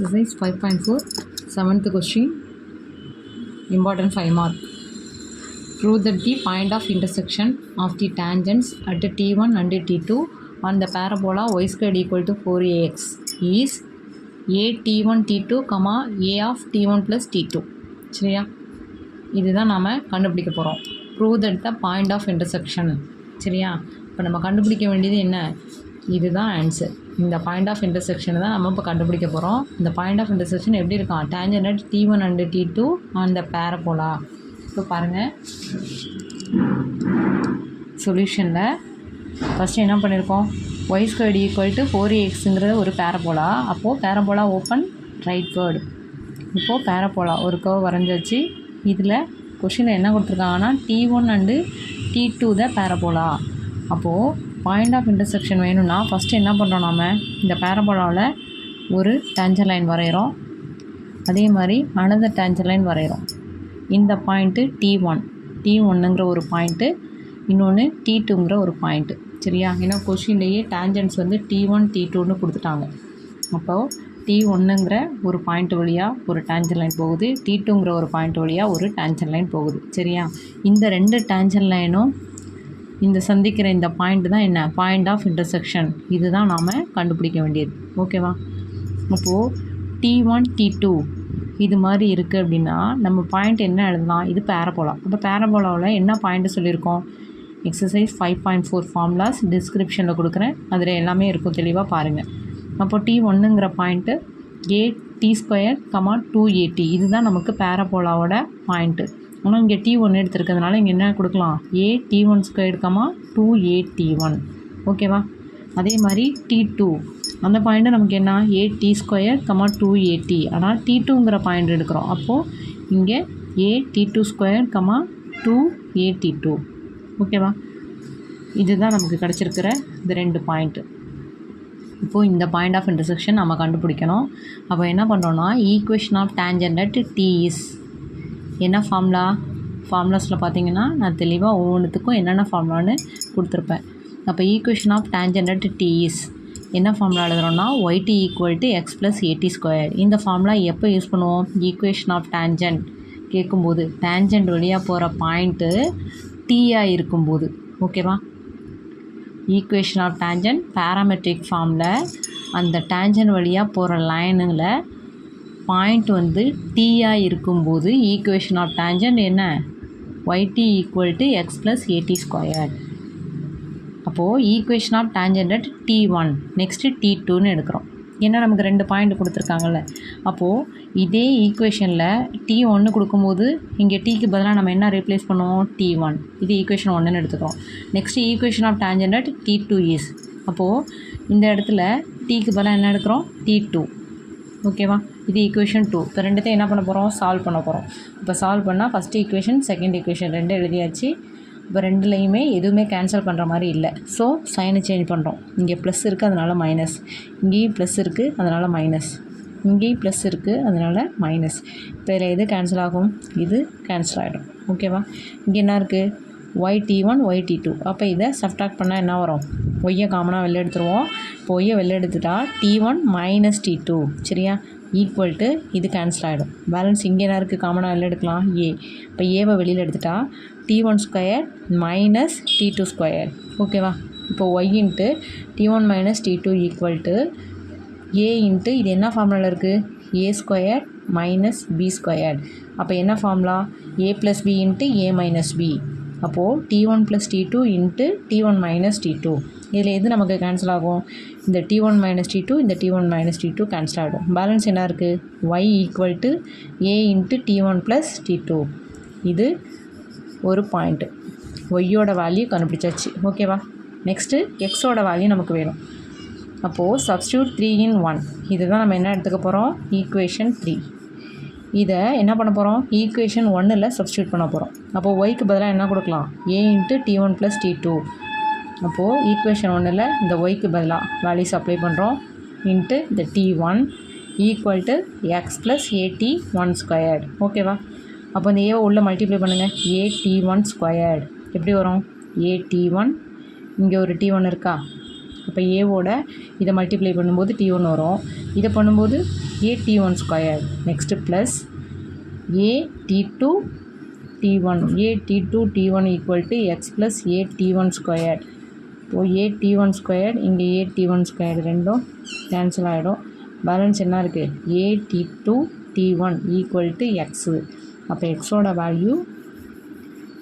Exercise 5.4, 7th question, important 5 mark. Prove that the point of intersection of the tangents at T1 and T2 on the parabola y squared equal to 4ax is a T1 T2, a of T1 plus T2. சரியா, இதுதான் நாம் கண்டுபிடிக்க போகிறோம். Prove that the point of intersection. சரியா, இப்போ நம்ம கண்டுபிடிக்க வேண்டியது என்ன? இதுதான் ஆன்சர். இந்த பாயிண்ட் ஆஃப் இன்டர்செக்ஷனை தான் நம்ம இப்போ கண்டுபிடிக்க போகிறோம். இந்த பாயிண்ட் ஆஃப் இன்டர்செக்ஷன் எப்படி இருக்கும்? Tangent at T1 and T2 on the parabola. இப்போ பாருங்கள், சொல்யூஷனில் ஃபஸ்ட்டு என்ன பண்ணியிருக்கோம்? y ஸ்கொயர்டு ஈக்குவல் டு 4axங்கிற ஒரு பேரபோலா. அப்போது பேரபோலா ஓப்பன் ரைட் வேர்டு. இப்போது பேரபோலா ஒரு கர்வ் வரைஞ்சாச்சு. இதில் கொஷினில் என்ன கொடுத்துருக்காங்கன்னா T1 and T2 the parabola. அப்போது பாயிண்ட் ஆஃப் இன்டர்செக்ஷன் வேணும்னா ஃபஸ்ட்டு என்ன பண்ணுறோம்? நாம் இந்த பேரபோலாவில் ஒரு டேஞ்சர் லைன் வரைகிறோம். அதே மாதிரி அனதர் டேஞ்சர் லைன் வரைகிறோம். இந்த பாயிண்ட்டு T1ங்கிற ஒரு பாயிண்ட்டு, இன்னொன்று T2ங்கிற ஒரு பாயிண்ட்டு. சரியா, ஏன்னா கொஷின்லேயே டேஞ்சன்ஸ் வந்து T1 T2ன்னு கொடுத்துட்டாங்க. அப்போது T1ங்கிற ஒரு பாயிண்ட் வழியாக ஒரு டேஞ்சர் லைன் போகுது, T2ங்கிற ஒரு பாயிண்ட் வழியாக ஒரு டேஞ்சர் லைன் போகுது. சரியா, இந்த ரெண்டு டேஞ்சர் லைனும் இந்த சந்திக்கிற இந்த பாயிண்ட் தான் என்ன? Point of intersection. இதுதான் நாம் கண்டுபிடிக்க வேண்டியது. ஓகேவா? அப்போது T1 T2 இது மாதிரி இருக்குது அப்படின்னா நம்ம பாயிண்ட் என்ன எழுதலாம்? இது பேரபோலா. அப்போ பேரபோலாவில் என்ன பாயிண்ட்டு சொல்லியிருக்கோம்? எக்ஸசைஸ் 5.4 ஃபார்முலாஸ் டிஸ்கிரிப்ஷனில் கொடுக்குறேன், அதில் எல்லாமே இருக்கும், தெளிவாக பாருங்கள். அப்போது T1ங்கிற பாயிண்ட்டு a t², 2at இதுதான் நமக்கு பேரபோலாவோட பாயிண்ட்டு. ஆனால் இங்கே T1 எடுத்துருக்கிறதுனால இங்கே என்ன கொடுக்கலாம்? a t1², 2at1. ஓகேவா? அதே மாதிரி T2 அந்த பாயிண்ட்டு நமக்கு என்ன? a t², 2at. ஆனால் T2ங்கிற பாயிண்ட் எடுக்கிறோம். அப்போது இங்கே a t2², 2at2. ஓகேவா? இதுதான் நமக்கு கிடச்சிருக்கிற இந்த ரெண்டு பாயிண்ட்டு. இப்போது இந்த பாயிண்ட் ஆஃப் இன்டர்செக்ஷன் நம்ம கண்டுபிடிக்கணும். அப்போ என்ன பண்ணுறோன்னா, equation of tangent at T is என்ன ஃபார்முலா? ஃபார்முலாஸில் பார்த்தீங்கன்னா நான் தெளிவாக ஒவ்வொன்றுத்துக்கும் என்னென்ன ஃபார்முலான்னு கொடுத்துருப்பேன். அப்போ equation of tangent at T is என்ன ஃபார்முலா எழுதுகிறோன்னா yt equal to x plus at². இந்த ஃபார்முலா எப்போ யூஸ் பண்ணுவோம்? ஈக்குவேஷன் ஆஃப் டேஞ்சன்ட் கேட்கும்போது, டேஞ்சன்ட் வழியாக போகிற பாயிண்ட்டு T-ஆக இருக்கும்போது. ஓகேவா? ஈக்குவேஷன் ஆஃப் டேஞ்சன்ட் பேராமெட்ரிக் ஃபார்மில் அந்த டேஞ்சன்ட் வழியாக போகிற லைனுங்கள பாயிண்ட் வந்து T-ஆக இருக்கும்போது ஈக்குவேஷன் ஆஃப் டேஞ்சன்ட் என்ன? yt equal to x plus at². அப்போது equation of tangent at T1 next T2ன்னு எடுக்கிறோம். ஏன்னா நமக்கு ரெண்டு பாயிண்ட் கொடுத்துருக்காங்கல்ல. அப்போது இதே ஈக்குவேஷனில் T1 கொடுக்கும்போது இங்கே Tக்கு பதிலாக நம்ம என்ன ரீப்ளேஸ் பண்ணுவோம்? T1. இது ஈக்குவேஷன் 1ன்னு எடுத்துக்கிறோம். Next equation of tangent at T2 is, அப்போது இந்த இடத்துல Tக்கு பதிலாக என்ன எடுக்கிறோம்? T2. ஓகேவா? இது ஈக்குவேஷன் 2. இப்போ ரெண்டுத்தையும் என்ன பண்ண போகிறோம்? சால்வ் பண்ண போகிறோம். இப்போ சால்வ் பண்ணால் ஃபஸ்ட்டு ஈக்குவேஷன், செகண்ட் ஈக்குவேஷன் ரெண்டு எழுதியாச்சு. இப்போ ரெண்டுலேயுமே எதுவுமே கேன்சல் பண்ணுற மாதிரி இல்லை. ஸோ சைனை சேஞ்ச் பண்ணுறோம். இங்கே ப்ளஸ் இருக்குது, அதனால் மைனஸ். இங்கேயும் ப்ளஸ் இருக்குது, அதனால் மைனஸ். இங்கேயும் ப்ளஸ் இருக்குது, அதனால் மைனஸ். இப்போ இதில் எது கேன்சல் ஆகும்? இது கேன்சல் ஆகிடும். ஓகேவா? இங்கே என்ன இருக்குது? yt1 yt2. அப்போ இதை சப்ட்ராக்ட் பண்ணால் என்ன வரும்? ஒய்யை காமனாக வெளில எடுத்துருவோம். இப்போ ஒய்யை வெளில எடுத்துட்டா T1 மைனஸ் T2. சரியா, ஈக்குவல் டு இது கேன்சல் ஆகிடும். பேலன்ஸ் இங்கே என்ன இருக்குது? காமனாக வெளில எடுக்கலாம், ஏ. இப்போ ஏவை வெளியில் எடுத்துட்டா T1² மைனஸ் T2². ஓகேவா? இப்போ y into T1 minus T2 equal to a into இது என்ன ஃபார்முலாவில் இருக்குது? a² minus b². அப்போ என்ன ஃபார்முலா? a plus b into a minus b. அப்போது T1 plus T2 into T1 minus T2. இதில் எது நமக்கு கேன்சல் ஆகும்? இந்த T1 மைனஸ் T2, இந்த T1 மைனஸ் T2 கேன்சல் ஆகிடும். பேலன்ஸ் என்ன இருக்குது? y equal to a into T1 plus T2. இது ஒரு பாயிண்ட்டு. ஒய்யோட வேல்யூ கண்டுபிடிச்சாச்சு. ஓகேவா? நெக்ஸ்ட்டு எக்ஸோட வேல்யூ நமக்கு வேணும். அப்போது சப்ஸ்டியூட் 3 in 1. இதுதான் நம்ம என்ன எடுத்துக்க போகிறோம்? ஈக்குவேஷன் 3. இதை என்ன பண்ண போகிறோம்? ஈக்குவேஷன் 1ல் சப்ஸ்டியூட் பண்ண போகிறோம். அப்போது ஒய்க்கு பதிலாக என்ன கொடுக்கலாம்? a into T1 plus T2. அப்போது ஈக்குவேஷன் 1ல் இந்த ஒய்க்கு பதிலாக வேல்யூஸ் அப்ளை பண்ணுறோம். இன்ட்டு இந்த T1 equal to X plus at1². ஓகேவா? அப்போ இந்த ஏவை உள்ளே மல்டிப்ளை பண்ணுங்கள். at1². எப்படி வரும்? at1, இங்கே ஒரு T1 இருக்கா? அப்போ ஏவோட இதை மல்டிப்ளை பண்ணும்போது T1 வரும். இதை பண்ணும்போது ஏ t1 square next plus A t2 t1 A t2 t1 equal to X plus A t1 square. இப்போ ஏ t1 ஸ்கொயர் இங்கே ஏ t1 ஸ்கொயர் ரெண்டும் கேன்சல் ஆகிடும். பேலன்ஸ் என்ன இருக்குது? ஏ t2 t1 equal to x. அப்போ எக்ஸோட வேல்யூ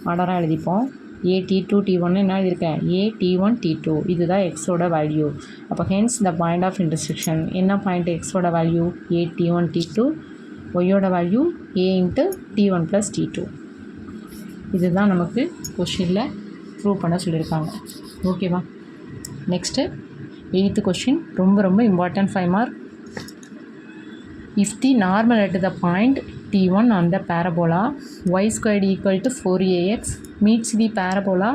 ஆர்டராக எழுதிப்போம். ஏ t2 t1 என்ன எழுதியிருக்கேன்? ஏ t1 t2 இதுதான் எக்ஸோட வேல்யூ. அப்போ hence the point of intersection என்ன பாயிண்ட்? எக்ஸோட வேல்யூ ஏ t1 t2, ஒய்யோட value A into t1 plus t2. இதுதான் நமக்கு கொஷினில் ப்ரூவ் பண்ண சொல்லியிருக்காங்க. ஓகேவா? நெக்ஸ்ட்டு 8th கொஷின் ரொம்ப ரொம்ப important 5 mark. If the normal at the point t1 on the parabola y squared equal to 4ax meets the parabola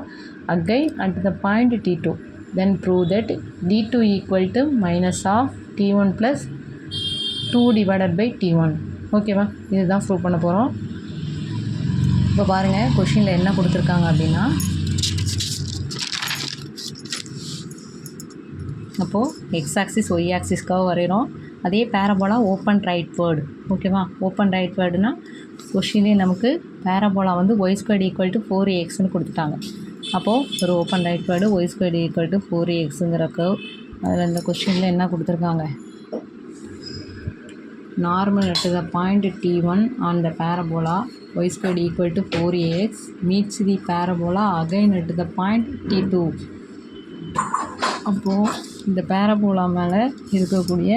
again at the point t2, then prove that d2 equal to minus of t1 plus 2 divided by t1. ஓகேவா? இதுதான் prove பண்ண போகிறோம். இப்போ பாருங்கள் கொஷினில் என்ன கொடுத்துருக்காங்க அப்படின்னா, அப்போது எக்ஸ் ஆக்சிஸ் ஒய் ஆக்சிஸ்க்காக வரைகிறோம். அதே பேரபோலா ஓப்பன் ரைட் வேர்டு. ஓகேவா? ஓப்பன் ரைட் வேர்டுனா கொஷினே நமக்கு பேரபோலா வந்து ஒய் ஸ்கொயர்டு ஈக்குவல் டு 4axன்னு கொடுத்துட்டாங்க. அப்போது ஒரு open rightward y squared equal to 4axங்கிற கர்வ். அதில் இந்த கொஷினில் என்ன கொடுத்துருக்காங்க? Normal at the point t1 on the parabola y squared equal to 4ax meets the parabola again at the point t2. அப்போது இந்த பேரபோலா மேலே இருக்கக்கூடிய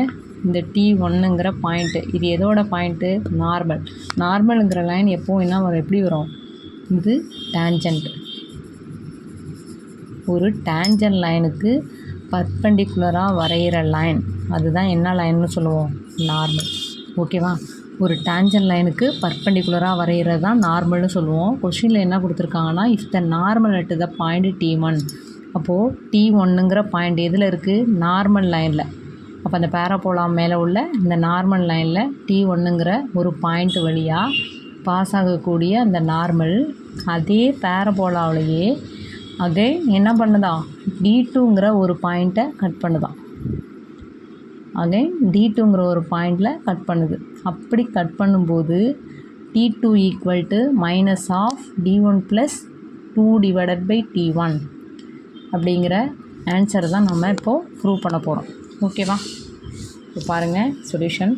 இந்த t1ங்கிற பாயிண்ட்டு, இது எதோட பாயிண்ட்டு? நார்மல். நார்மலுங்கிற லைன் எப்போது என்ன வரும்? எப்படி வரும்? இது டேஞ்சண்ட். ஒரு டேஞ்சண்ட் லைனுக்கு பர்பெண்டிகுலராக வரைகிற லைன் அதுதான் என்ன லைன்னு சொல்லுவோம்? நார்மல். ஓகேவா? ஒரு டேஞ்சண்ட் லைனுக்கு பர்பெண்டிகுலராக வரைகிறது தான் நார்மல்னு சொல்லுவோம். கொஷினில் என்ன கொடுத்துருக்காங்கன்னா, if the normal at the point t1. அப்போது t1ங்கிற பாயிண்ட் எதில் இருக்குது? நார்மல் லைனில். அப்போ அந்த பேரபோலா மேலே உள்ள இந்த நார்மல் லைனில் t1ங்கிற ஒரு பாயிண்ட் வழியாக பாஸ் ஆகக்கூடிய அந்த நார்மல் அதே பேரபோலாவிலேயே அகைன் என்ன பண்ணுதான்? d2ங்கிற ஒரு பாயிண்ட்டை கட் பண்ணுதான். அகைன் d2ங்கிற ஒரு பாயிண்டில் கட் பண்ணுது. அப்படி கட் பண்ணும்போது t2 equal to minus of d1 plus 2 divided by t1 அப்படிங்கிற ஆன்சர் தான் நம்ம இப்போது ப்ரூவ் பண்ண போகிறோம். ஓகேவா? இப்போ பாருங்கள் solution.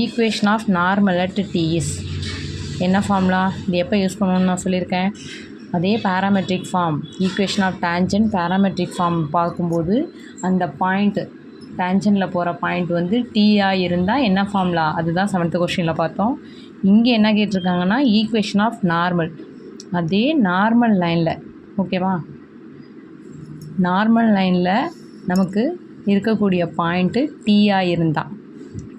Equation of normal at t is என்ன ஃபார்முலா? இது எப்போ யூஸ் பண்ணணும்னு நான் சொல்லியிருக்கேன். அதே parametric form equation of tangent parametric form பார்க்கும்போது அந்த பாயிண்ட்டு டேஞ்சனில் போகிற பாயிண்ட் வந்து டீயாக இருந்தால் என்ன ஃபார்முலா? அதுதான் 7th கொஸ்டினில் பார்த்தோம். இங்கே என்ன கேட்டிருக்காங்கன்னா ஈக்குவேஷன் ஆஃப் நார்மல். அதே நார்மல் லைனில். ஓகேவா? நார்மல் லைனில் நமக்கு இருக்கக்கூடிய பாயிண்ட்டு டீயாக இருந்தால்,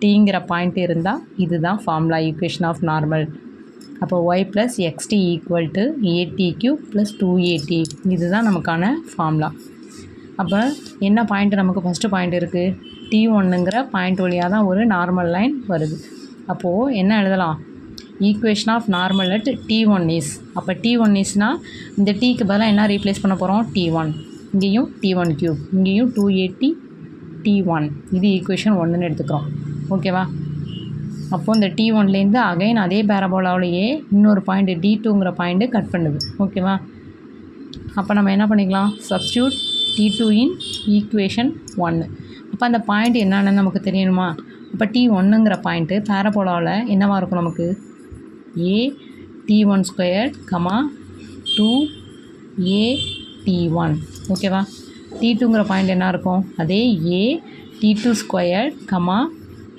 டீங்கிற பாயிண்ட் இருந்தால் இதுதான் ஃபார்முலா ஈக்குவேஷன் ஆஃப் நார்மல். அப்போ y plus x t equal to a t cube plus 2at இதுதான் நமக்கான ஃபார்முலா. அப்போ என்ன பாயிண்ட் நமக்கு ஃபஸ்ட்டு பாயிண்ட் இருக்குது? t1ங்கிற பாயிண்ட் வழியாக தான் ஒரு நார்மல் லைன் வருது. அப்போது என்ன எழுதலாம்? Equation of normal at t1 is. அப்போ t1 இஸ்னால் இந்த டீக்கு பதிலாக என்ன ரீப்ளேஸ் பண்ண போகிறோம்? t1. இங்கேயும் t1 க்யூப், இங்கேயும் 2at t1. இது ஈக்குவேஷன் 1ன்னு எடுத்துக்கிறோம். ஓகேவா? அப்போது இந்த t1லேருந்து அகைன் அதே பேரபோலாவிலேயே இன்னொரு பாயிண்ட் d2ங்கிற பாயிண்ட்டு கட் பண்ணுது. ஓகேவா? அப்போ நம்ம என்ன பண்ணிக்கலாம்? சப்ஸ்டியூட் t2 இன் ஈக்குவேஷன் 1. அப்போ அந்த பாயிண்ட் என்னென்னு நமக்கு தெரியணுமா? அப்போ t1ங்கிற பாயிண்ட்டு பேரபோலாவில் என்னவாக இருக்கும் நமக்கு? ஏ t1 square comma 2a t1. ஓகேவா? t2ங்கிற பாயிண்ட் என்ன இருக்கும்? அதே ஏ t2 square comma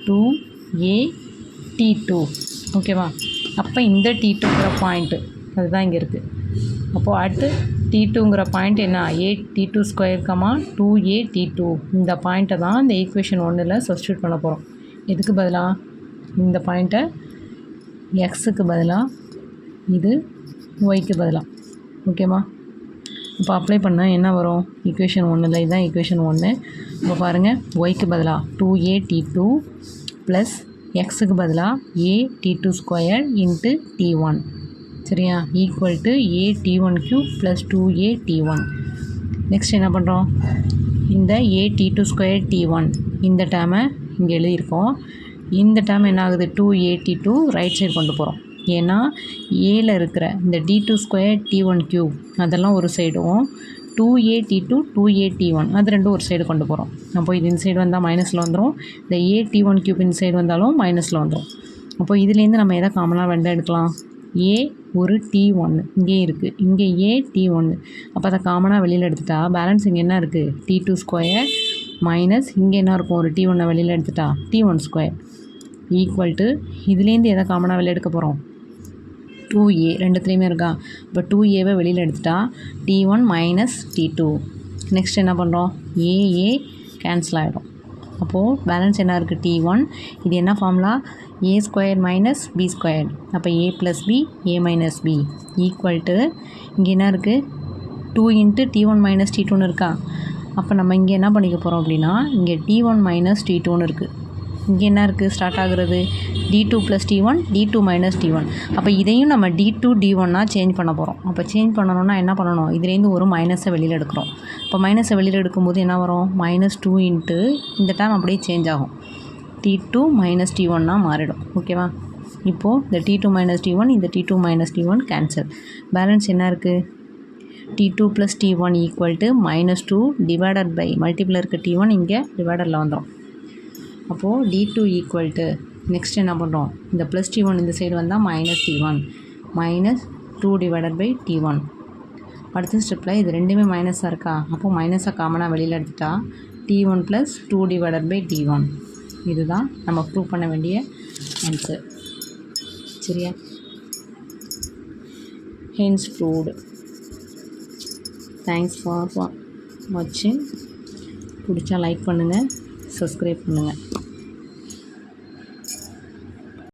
2a t2. ஓகேவா? அப்போ இந்த t2ங்கிற பாயிண்ட்டு அதுதான் இங்கே இருக்குது. அப்போது அடுத்து t2ங்கிற பாயிண்ட் என்ன? ஏ t2 square comma 2a t2. இந்த பாயிண்ட்டை தான் இந்த ஈக்குவேஷன் 1ல் சப்ஸ்டியூட் பண்ண போகிறோம். எதுக்கு பதிலாக? இந்த பாயிண்ட்டை எக்ஸுக்கு பதிலாக, இது ஒய்க்கு பதிலாக. ஓகேவா? இப்போ அப்ளை பண்ணால் என்ன வரும்? ஈக்குவேஷன் 1ல் இதுதான் ஈக்குவேஷன் 1. இப்போ பாருங்கள், ஒய்க்கு பதிலாக 2a t2 ப்ளஸ் எக்ஸுக்கு பதிலாக ஏ t2 ஸ்கொயர் இன்ட்டு t1. சரியா? Equal to A t1 cube plus 2a t1. Next என்ன பண்ணுறோம்? இந்த ஏ t2 ஸ்கொயர் t1 இந்த டேர்மை இங்கே எழுதியிருக்கோம். இந்த டேர்ம் என்ன ஆகுது 2at2 ரைட் சைடு கொண்டு போகிறோம். ஏன்னா ஏல இருக்கிற இந்த d2 t1 க்யூப் அதெல்லாம் ஒரு சைடும் 2at2 2at1 அது ரெண்டும் ஒரு சைடு கொண்டு போகிறோம். அப்போ இது இந்த சைடு வந்தால் மைனஸில் வந்துடும். இந்த at1 க்யூப் இந்த சைடு வந்தாலும் மைனஸில் வந்துடும். அப்போ இதுலேருந்து நம்ம எதை காமனாக ரெண்டாக எடுக்கலாம்? a ஒரு t1 இங்கே இருக்குது, இங்கே a t1. அப்போ அதை காமனாக வெளியில் எடுத்துட்டா பேலன்ஸ் இங்கே என்ன இருக்குது? t2 மைனஸ் இங்கே என்ன இருக்கும்? ஒரு t1 வெளியில் எடுத்துட்டா t1 ஈக்குவல் டு இதுலேருந்து எதை காமனாக வெளியில் எடுக்க போகிறோம்? 2a ரெண்டுத்துலேயுமே இருக்கா. இப்போ 2aவை வெளியில் எடுத்துட்டா t1 மைனஸ் t2. நெக்ஸ்ட் என்ன பண்ணுறோம்? ஏ கேன்சல் ஆகிடும். அப்போது பேலன்ஸ் என்ன இருக்குது? t1. இது என்ன ஃபார்முலா? a² minus b². அப்போ a + b a minus b equal to இங்கே என்ன இருக்குது? 2 × t1 மைனஸ் t2ன்னு இருக்கா. அப்போ நம்ம இங்கே என்ன பண்ணிக்க போகிறோம் அப்படின்னா இங்கே t1 மைனஸ் t2ன்னு இருக்குது. இங்கே என்ன இருக்குது? ஸ்டார்ட் ஆகுறது d2 + t1 d2 minus t1. அப்போ இதையும் நம்ம d2 d1 சேஞ்ச் பண்ண போகிறோம். அப்போ சேஞ்ச் பண்ணணும்னா என்ன பண்ணணும்? இதுலேருந்து ஒரு மைனஸை வெளியில் எடுக்கிறோம். இப்போ மைனஸை வெளியில் எடுக்கும்போது என்ன வரும்? -2 × இந்த டேர்ம் அப்படியே சேஞ்ச் ஆகும். t2 மைனஸ் t1 மாறிடும். ஓகேவா? இப்போது இந்த t2 மைனஸ் t1 இந்த t2 minus t1 cancel. Balance என்ன இருக்குது? t2 + t1 equal to -2 divided by multiple இருக்க t1 இங்கே டிவைடரில் வந்துடும். அப்போது d2 ஈக்குவல் டு நெக்ஸ்ட் என்ன பண்ணுறோம்? இந்த ப்ளஸ் t1 இந்த சைடு வந்தால் -t1 -2 டிவைடட் பை t1. அடுத்த ஸ்டெப்பில் இது ரெண்டுமே மைனஸாக இருக்கா. அப்போது மைனஸாக காமனாக வெளியில் எடுத்துட்டா t1 + 2 டிவைடட் பை t1. இதுதான் நம்ம ப்ரூவ் பண்ண வேண்டிய ஆன்சர். சரியா? Hence proved. தேங்க்ஸ் ஃபார் வாட்சிங். பிடிச்சா லைக் பண்ணுங்கள், சப்ஸ்கிரைப் பண்ணுங்கள்.